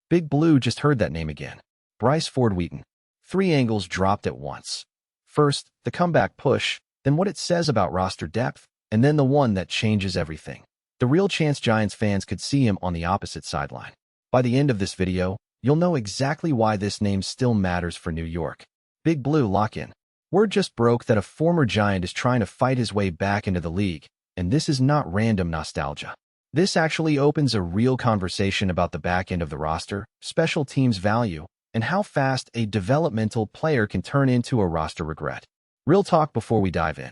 Big Blue just heard that name again. Bryce Ford-Wheaton. Three angles dropped at once. First, the comeback push, then what it says about roster depth, and then the one that changes everything. The real chance Giants fans could see him on the opposite sideline. By the end of this video, you'll know exactly why this name still matters for New York. Big Blue lock-in. Word just broke that a former Giant is trying to fight his way back into the league, and this is not random nostalgia. This actually opens a real conversation about the back end of the roster, special teams value, and how fast a developmental player can turn into a roster regret. Real talk before we dive in.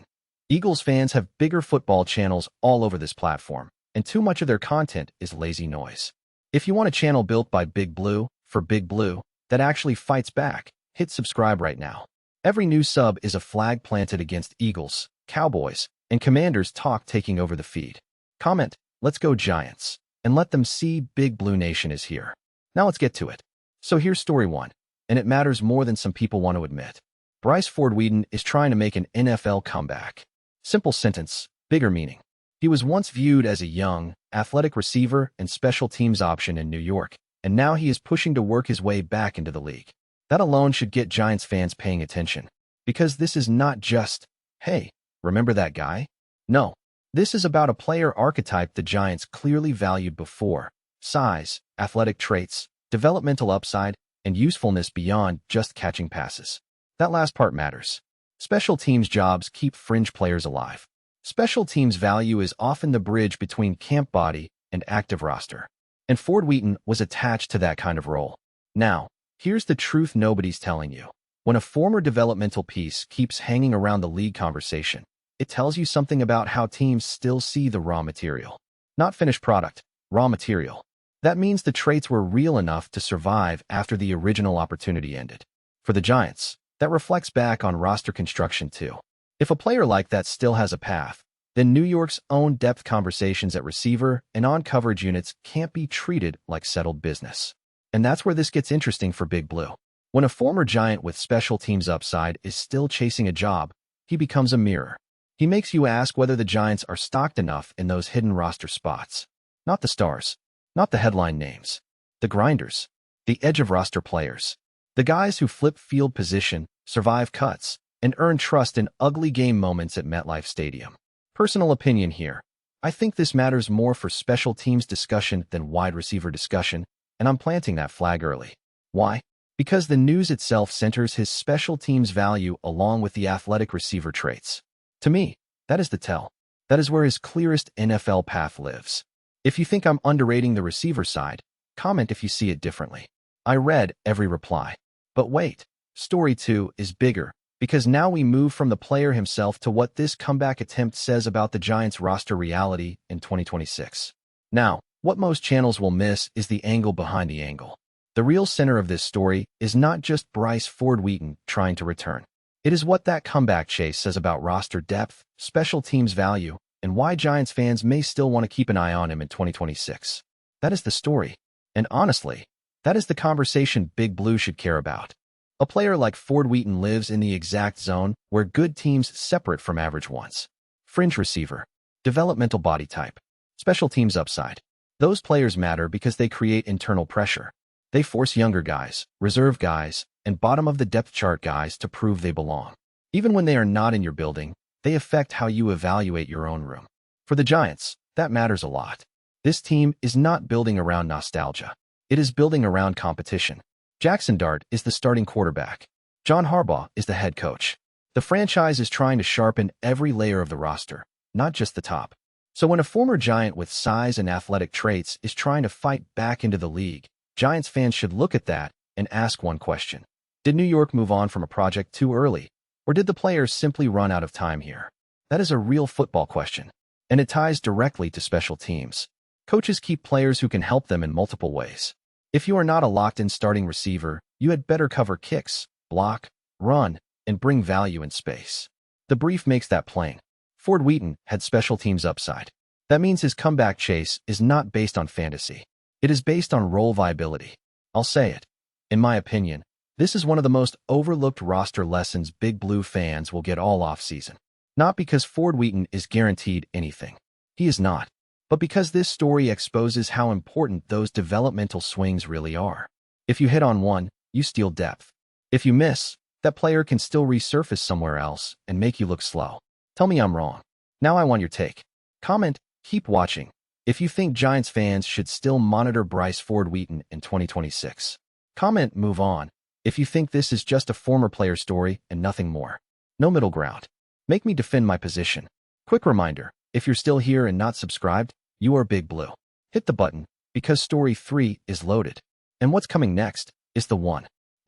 Eagles fans have bigger football channels all over this platform, and too much of their content is lazy noise. If you want a channel built by Big Blue, for Big Blue, that actually fights back, hit subscribe right now. Every new sub is a flag planted against Eagles, Cowboys, and Commanders talk taking over the feed. Comment, "Let's go Giants," and let them see Big Blue Nation is here. Now let's get to it. So here's story one, and it matters more than some people want to admit. Bryce Ford-Wheaton is trying to make an NFL comeback. Simple sentence, bigger meaning. He was once viewed as a young, athletic receiver and special teams option in New York, and now he is pushing to work his way back into the league. That alone should get Giants fans paying attention, because this is not just, hey, remember that guy? No, this is about a player archetype the Giants clearly valued before: size, athletic traits, developmental upside, and usefulness beyond just catching passes. That last part matters. Special teams jobs keep fringe players alive. Special teams value is often the bridge between camp body and active roster, and Ford-Wheaton was attached to that kind of role. Now, here's the truth nobody's telling you. When a former developmental piece keeps hanging around the league conversation, it tells you something about how teams still see the raw material. Not finished product, raw material. That means the traits were real enough to survive after the original opportunity ended. For the Giants, that reflects back on roster construction too. If a player like that still has a path, then New York's own depth conversations at receiver and on coverage units can't be treated like settled business. And that's where this gets interesting for Big Blue. When a former Giant with special teams upside is still chasing a job, he becomes a mirror. He makes you ask whether the Giants are stocked enough in those hidden roster spots. Not the stars, not the headline names, the grinders, the edge of roster players, the guys who flip field position, survive cuts, and earn trust in ugly game moments at MetLife Stadium. Personal opinion here. I think this matters more for special teams discussion than wide receiver discussion, and I'm planting that flag early. Why? Because the news itself centers his special teams value along with the athletic receiver traits. To me, that is the tell. That is where his clearest NFL path lives. If you think I'm underrating the receiver side, comment if you see it differently. I read every reply. But wait, story 2 is bigger, because now we move from the player himself to what this comeback attempt says about the Giants' roster reality in 2026. Now, what most channels will miss is the angle behind the angle. The real center of this story is not just Bryce Ford-Wheaton trying to return. It is what that comeback chase says about roster depth, special teams value, and why Giants fans may still want to keep an eye on him in 2026. That is the story. And honestly, that is the conversation Big Blue should care about. A player like Ford-Wheaton lives in the exact zone where good teams separate from average ones. Fringe receiver, developmental body type, special teams upside. Those players matter because they create internal pressure. They force younger guys, reserve guys, and bottom of the depth chart guys to prove they belong. Even when they are not in your building, they affect how you evaluate your own room. For the Giants, that matters a lot. This team is not building around nostalgia. It is building around competition. Jackson Dart is the starting quarterback. John Harbaugh is the head coach. The franchise is trying to sharpen every layer of the roster, not just the top. So when a former Giant with size and athletic traits is trying to fight back into the league, Giants fans should look at that and ask one question. Did New York move on from a project too early, or did the players simply run out of time here? That is a real football question, and it ties directly to special teams. Coaches keep players who can help them in multiple ways. If you are not a locked-in starting receiver, you had better cover kicks, block, run, and bring value in space. The brief makes that plain. Ford-Wheaton had special teams upside. That means his comeback chase is not based on fantasy. It is based on role viability. I'll say it. In my opinion, this is one of the most overlooked roster lessons Big Blue fans will get all offseason. Not because Ford-Wheaton is guaranteed anything. He is not. but because this story exposes how important those developmental swings really are. If you hit on one, you steal depth. If you miss, that player can still resurface somewhere else and make you look slow. Tell me I'm wrong. Now I want your take. Comment, keep watching, if you think Giants fans should still monitor Bryce Ford-Wheaton in 2026. Comment, move on, if you think this is just a former player story and nothing more. No middle ground. Make me defend my position. Quick reminder, if you're still here and not subscribed, you are Big Blue. Hit the button, because story 3 is loaded. And what's coming next is the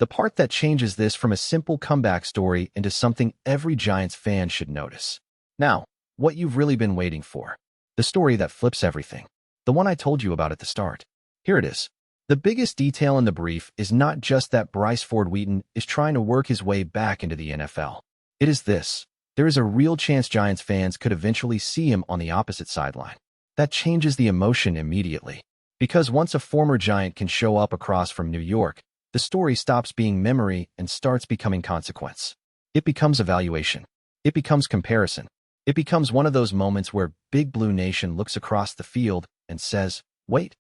part that changes this from a simple comeback story into something every Giants fan should notice. Now, what you've really been waiting for. The story that flips everything. The one I told you about at the start. Here it is. The biggest detail in the brief is not just that Bryce Ford-Wheaton is trying to work his way back into the NFL. It is this. There is a real chance Giants fans could eventually see him on the opposite sideline. That changes the emotion immediately. Because once a former Giant can show up across from New York, the story stops being memory and starts becoming consequence. It becomes evaluation. It becomes comparison. It becomes one of those moments where Big Blue Nation looks across the field and says, wait,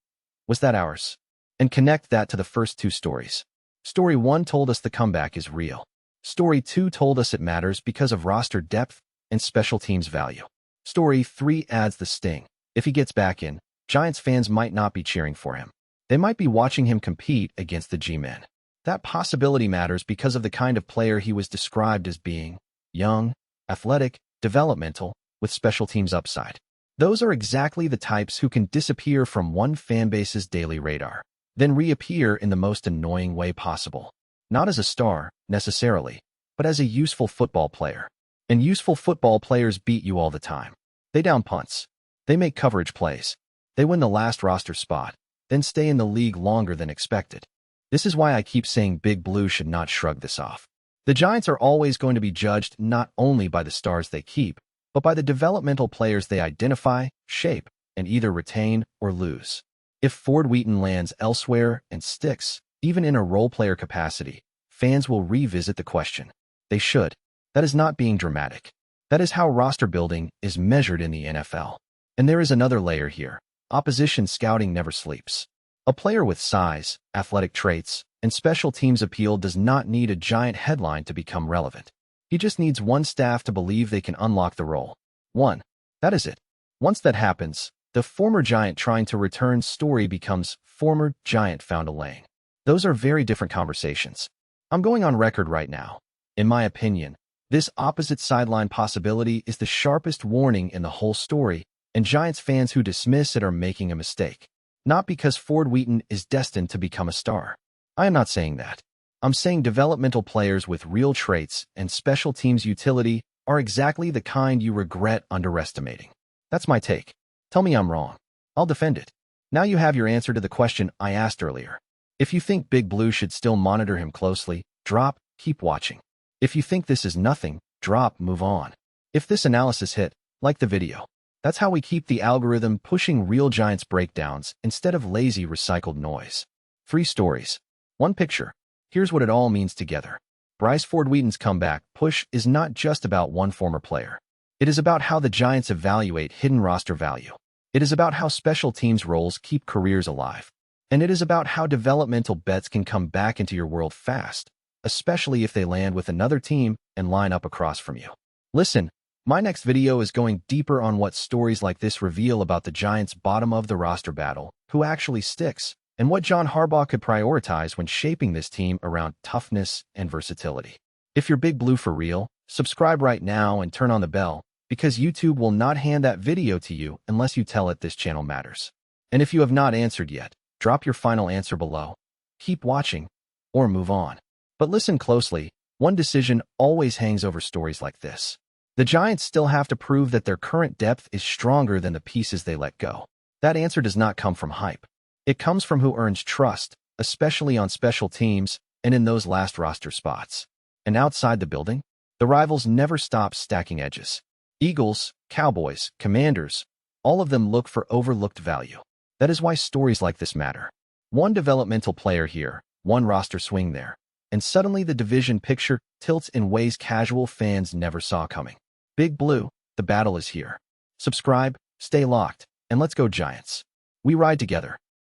was that ours? And connect that to the first two stories. Story 1 told us the comeback is real. Story 2 told us it matters because of roster depth and special teams value. Story 3 adds the sting. If he gets back in, Giants fans might not be cheering for him. They might be watching him compete against the G-men. That possibility matters because of the kind of player he was described as being: young, athletic, developmental, with special teams upside. Those are exactly the types who can disappear from one fanbase's daily radar, then reappear in the most annoying way possible. Not as a star, necessarily, but as a useful football player. And useful football players beat you all the time. They down punts. They make coverage plays. They win the last roster spot, then stay in the league longer than expected. This is why I keep saying Big Blue should not shrug this off. The Giants are always going to be judged not only by the stars they keep, but by the developmental players they identify, shape, and either retain or lose. If Ford-Wheaton lands elsewhere and sticks, even in a role player capacity, fans will revisit the question. They should. That is not being dramatic. That is how roster building is measured in the NFL. And there is another layer here. Opposition scouting never sleeps. A player with size, athletic traits, and special teams appeal does not need a Giant headline to become relevant. He just needs one staff to believe they can unlock the role. One. That is it. Once that happens, the former Giant trying to return story becomes former Giant found a lane. Those are very different conversations. I'm going on record right now. In my opinion, this opposite sideline possibility is the sharpest warning in the whole story, and Giants fans who dismiss it are making a mistake. Not because Ford-Wheaton is destined to become a star. I am not saying that. I'm saying developmental players with real traits and special teams utility are exactly the kind you regret underestimating. That's my take. Tell me I'm wrong. I'll defend it. Now you have your answer to the question I asked earlier. If you think Big Blue should still monitor him closely, drop, keep watching. If you think this is nothing, drop, move on. If this analysis hit, like the video. That's how we keep the algorithm pushing real Giants breakdowns instead of lazy recycled noise. 3 stories. 1 picture. Here's what it all means together. Bryce Ford-Wheaton's comeback push is not just about one former player. It is about how the Giants evaluate hidden roster value. It is about how special teams roles keep careers alive. And it is about how developmental bets can come back into your world fast, especially if they land with another team and line up across from you. Listen, my next video is going deeper on what stories like this reveal about the Giants' bottom of the roster battle, who actually sticks, and what John Harbaugh could prioritize when shaping this team around toughness and versatility. If you're Big Blue for real, subscribe right now and turn on the bell, because YouTube will not hand that video to you unless you tell it this channel matters. And if you have not answered yet, drop your final answer below. Keep watching, or move on. But listen closely, one decision always hangs over stories like this. The Giants still have to prove that their current depth is stronger than the pieces they let go. That answer does not come from hype. It comes from who earns trust, especially on special teams and in those last roster spots. And outside the building, the rivals never stop stacking edges. Eagles, Cowboys, Commanders, all of them look for overlooked value. That is why stories like this matter. One developmental player here, one roster swing there, and suddenly the division picture tilts in ways casual fans never saw coming. Big Blue, the battle is here. Subscribe, stay locked, And let's go Giants. We ride together.